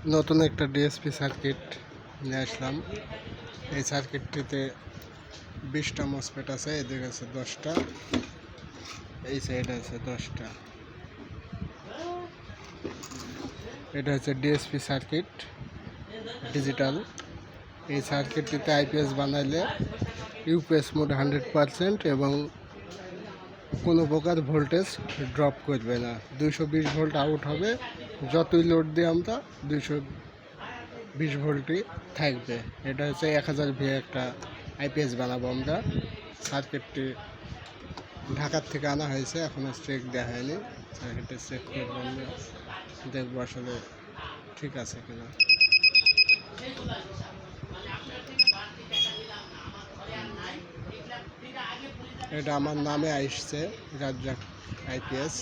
নতুন একটা DSP circuit নিয়ে আসলাম। এই সার্কিটটিতে 20টা মসফেট আছে, এদিকে আছে 10টা, এই সাইডে আছে 10টা। এটা হচ্ছে ডিএসপি সার্কিট ডিজিটাল। এই সার্কিটটিতে আইপিএস বানাইলে ইউপিএস মোড 100% এবং কোনো প্রকার ভোল্টেজ ড্রপ করবে না। 220 ভোল্ট আউট হবে, যতই লোড দিয়ে আমরা 220 ভোল্টই থাকবে। এটা হচ্ছে 1000 ভিএ একটা আইপিএস বানাবো আমরা। সার্কিটটি ঢাকার থেকে আনা হয়েছে, এখনও চেক দেওয়া হয়নি। সার্কিটে চেক করবো আমরা, দেখবো আসলে ঠিক আছে কিনা। এটা আমার নামে আসছে রাজ্জাক আইপিএস।